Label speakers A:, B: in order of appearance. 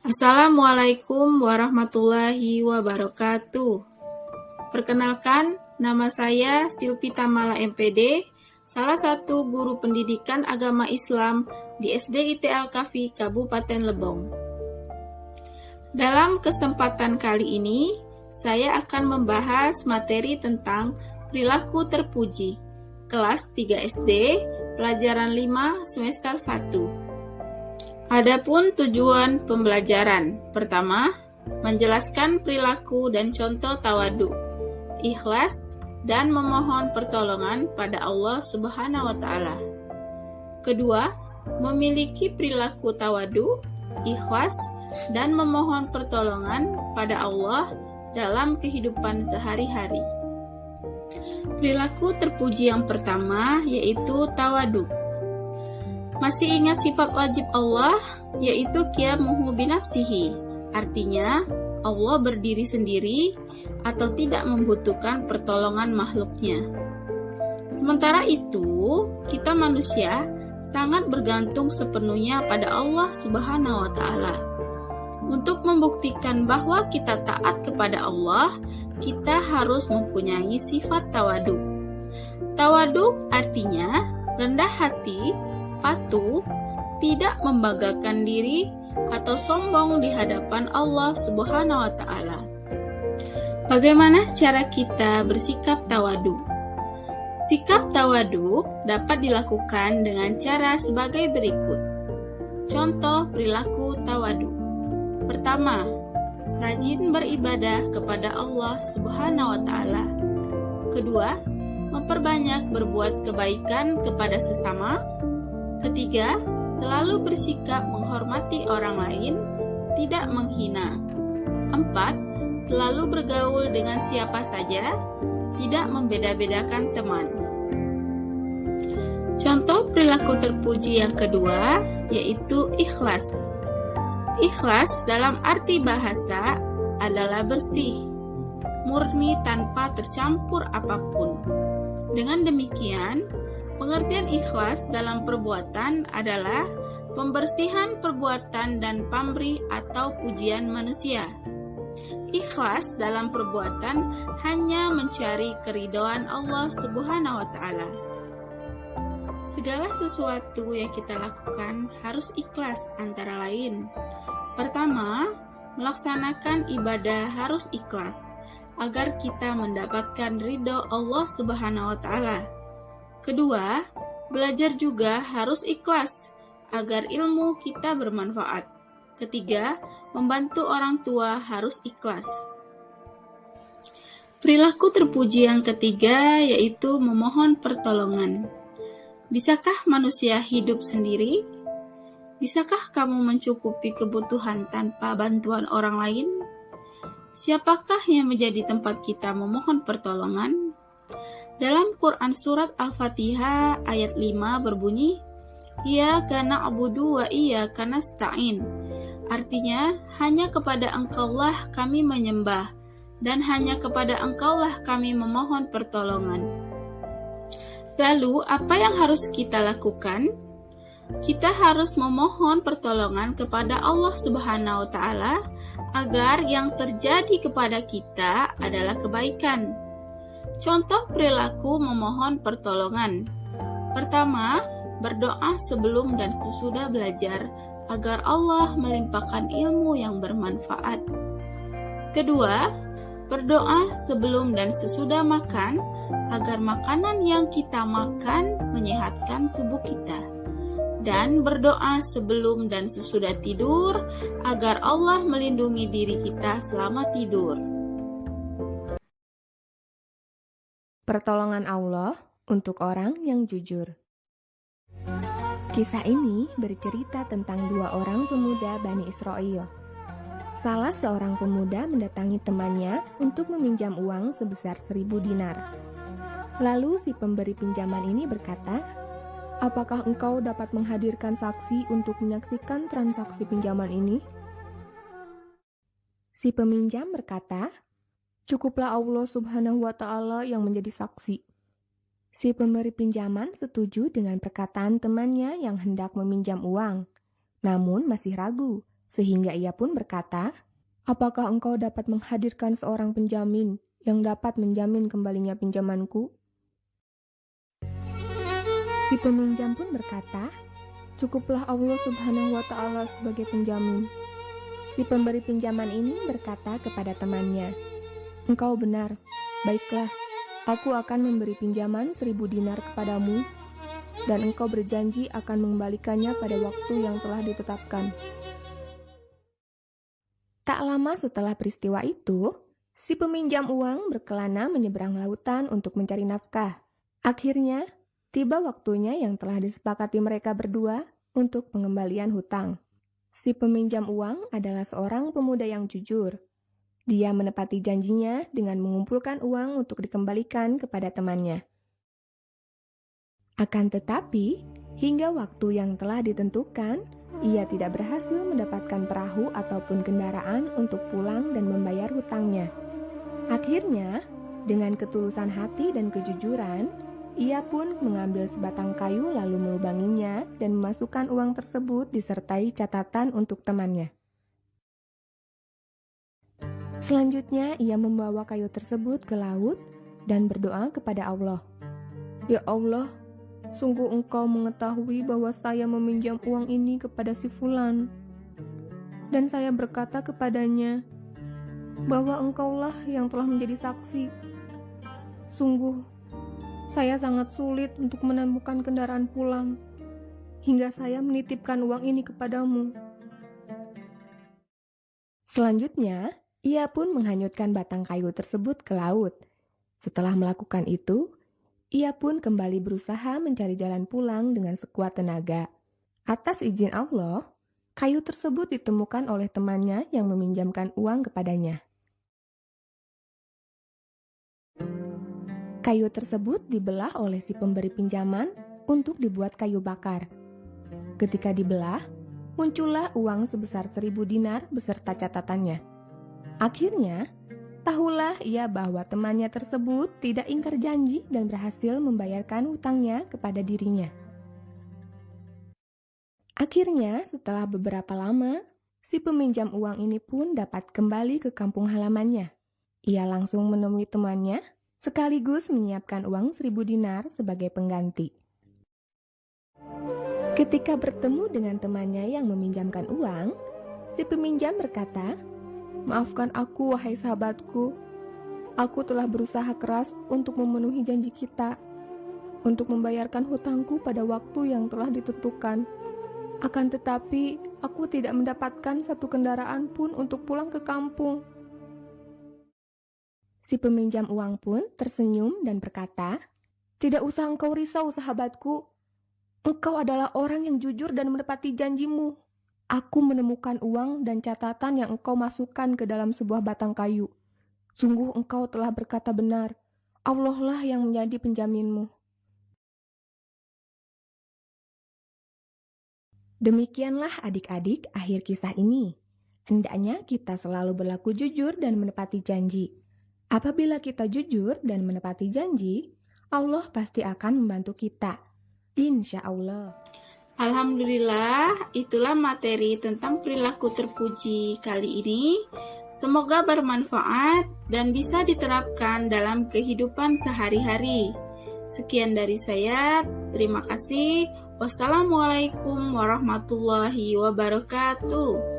A: Assalamualaikum warahmatullahi wabarakatuh. Perkenalkan, nama saya Silpi Tamala MPD, salah satu guru pendidikan agama Islam di SD IT Al-Kafi Kabupaten Lebong. Dalam kesempatan kali ini, saya akan membahas materi tentang perilaku terpuji, kelas 3 SD, pelajaran 5 semester 1. Adapun tujuan pembelajaran, pertama, menjelaskan perilaku dan contoh tawadu, ikhlas, dan memohon pertolongan pada Allah Subhanahu wa Ta'ala. Kedua, memiliki perilaku tawadu, ikhlas, dan memohon pertolongan pada Allah dalam kehidupan sehari-hari. Perilaku terpuji yang pertama yaitu tawadu. Masih ingat sifat wajib Allah, yaitu qiyamuhu binafsihi. Artinya, Allah berdiri sendiri atau tidak membutuhkan pertolongan makhluknya. Sementara itu, kita manusia sangat bergantung sepenuhnya pada Allah Subhanahu wa Ta'ala. Untuk membuktikan bahwa kita taat kepada Allah, kita harus mempunyai sifat tawadu. Tawadu artinya rendah hati, patuh, tidak membanggakan diri atau sombong di hadapan Allah Subhanahu wa Ta'ala. Bagaimana cara kita bersikap tawadu? Sikap tawadu dapat dilakukan dengan cara sebagai berikut. Contoh perilaku tawadu. Pertama, rajin beribadah kepada Allah Subhanahu wa Ta'ala. Kedua, memperbanyak berbuat kebaikan kepada sesama. Ketiga, selalu bersikap menghormati orang lain, tidak menghina. Empat, selalu bergaul dengan siapa saja, tidak membeda-bedakan teman. Contoh perilaku terpuji yang kedua yaitu ikhlas. Ikhlas dalam arti bahasa adalah bersih, murni tanpa tercampur apapun. Dengan demikian, pengertian ikhlas dalam perbuatan adalah pembersihan perbuatan dan pamrih atau pujian manusia. Ikhlas dalam perbuatan hanya mencari keridhaan Allah Subhanahu wa Ta'ala. Segala sesuatu yang kita lakukan harus ikhlas, antara lain. Pertama, melaksanakan ibadah harus ikhlas agar kita mendapatkan ridho Allah Subhanahu wa Ta'ala. Kedua, belajar juga harus ikhlas agar ilmu kita bermanfaat. Ketiga, membantu orang tua harus ikhlas. Perilaku terpuji yang ketiga yaitu memohon pertolongan. Bisakah manusia hidup sendiri? Bisakah kamu mencukupi kebutuhan tanpa bantuan orang lain? Siapakah yang menjadi tempat kita memohon pertolongan? Dalam Quran Surat Al-Fatihah ayat 5 berbunyi, Iyyaka na'budu wa iyyaka nasta'in. Artinya, hanya kepada Engkaulah kami menyembah, dan hanya kepada Engkaulah kami memohon pertolongan. Lalu, apa yang harus kita lakukan? Kita harus memohon pertolongan kepada Allah Subhanahu wa Ta'ala agar yang terjadi kepada kita adalah kebaikan. Contoh perilaku memohon pertolongan. Pertama, berdoa sebelum dan sesudah belajar agar Allah melimpahkan ilmu yang bermanfaat. Kedua, berdoa sebelum dan sesudah makan agar makanan yang kita makan menyehatkan tubuh kita. Dan berdoa sebelum dan sesudah tidur agar Allah melindungi diri kita selama tidur.
B: Pertolongan Allah untuk orang yang jujur. Kisah ini bercerita tentang dua orang pemuda Bani Israel. Salah seorang pemuda mendatangi temannya untuk meminjam uang sebesar 1.000 dinar. Lalu si pemberi pinjaman ini berkata, "Apakah engkau dapat menghadirkan saksi untuk menyaksikan transaksi pinjaman ini?" Si peminjam berkata, "Cukuplah Allah Subhanahu wa Ta'ala yang menjadi saksi." Si pemberi pinjaman setuju dengan perkataan temannya yang hendak meminjam uang, namun masih ragu sehingga ia pun berkata, "Apakah engkau dapat menghadirkan seorang penjamin yang dapat menjamin kembalinya pinjamanku?" Si peminjam pun berkata, "Cukuplah Allah Subhanahu wa Ta'ala sebagai penjamin." Si pemberi pinjaman ini berkata kepada temannya, "Engkau benar, baiklah, aku akan memberi pinjaman 1.000 dinar kepadamu, dan engkau berjanji akan mengembalikannya pada waktu yang telah ditetapkan." Tak lama setelah peristiwa itu, si peminjam uang berkelana menyeberang lautan untuk mencari nafkah. Akhirnya, tiba waktunya yang telah disepakati mereka berdua untuk pengembalian hutang. Si peminjam uang adalah seorang pemuda yang jujur. Dia menepati janjinya dengan mengumpulkan uang untuk dikembalikan kepada temannya. Akan tetapi, hingga waktu yang telah ditentukan, ia tidak berhasil mendapatkan perahu ataupun kendaraan untuk pulang dan membayar hutangnya. Akhirnya, dengan ketulusan hati dan kejujuran, ia pun mengambil sebatang kayu lalu melubanginya dan memasukkan uang tersebut disertai catatan untuk temannya. Selanjutnya, ia membawa kayu tersebut ke laut dan berdoa kepada Allah. "Ya Allah, sungguh Engkau mengetahui bahwa saya meminjam uang ini kepada si Fulan. Dan saya berkata kepadanya bahwa Engkaulah yang telah menjadi saksi. Sungguh, saya sangat sulit untuk menemukan kendaraan pulang, hingga saya menitipkan uang ini kepadamu." Selanjutnya, ia pun menghanyutkan batang kayu tersebut ke laut. Setelah melakukan itu, ia pun kembali berusaha mencari jalan pulang dengan sekuat tenaga. Atas izin Allah, kayu tersebut ditemukan oleh temannya yang meminjamkan uang kepadanya. Kayu tersebut dibelah oleh si pemberi pinjaman untuk dibuat kayu bakar. Ketika dibelah, muncullah uang sebesar 1.000 dinar beserta catatannya. Akhirnya, tahulah ia bahwa temannya tersebut tidak ingkar janji dan berhasil membayarkan hutangnya kepada dirinya. Akhirnya, setelah beberapa lama, si peminjam uang ini pun dapat kembali ke kampung halamannya. Ia langsung menemui temannya, sekaligus menyiapkan uang 1.000 dinar sebagai pengganti. Ketika bertemu dengan temannya yang meminjamkan uang, si peminjam berkata, "Maafkan aku, wahai sahabatku. Aku telah berusaha keras untuk memenuhi janji kita, untuk membayarkan hutangku pada waktu yang telah ditentukan. Akan tetapi, aku tidak mendapatkan satu kendaraan pun untuk pulang ke kampung." Si peminjam uang pun tersenyum dan berkata, "Tidak usah engkau risau, sahabatku. Engkau adalah orang yang jujur dan menepati janjimu. Aku menemukan uang dan catatan yang engkau masukkan ke dalam sebuah batang kayu. Sungguh engkau telah berkata benar. Allah lah yang menjadi penjaminmu." Demikianlah adik-adik akhir kisah ini. Hendaknya kita selalu berlaku jujur dan menepati janji. Apabila kita jujur dan menepati janji, Allah pasti akan membantu kita. Insya Allah.
A: Alhamdulillah, itulah materi tentang perilaku terpuji kali ini. Semoga bermanfaat dan bisa diterapkan dalam kehidupan sehari-hari. Sekian dari saya, terima kasih. Wassalamualaikum warahmatullahi wabarakatuh.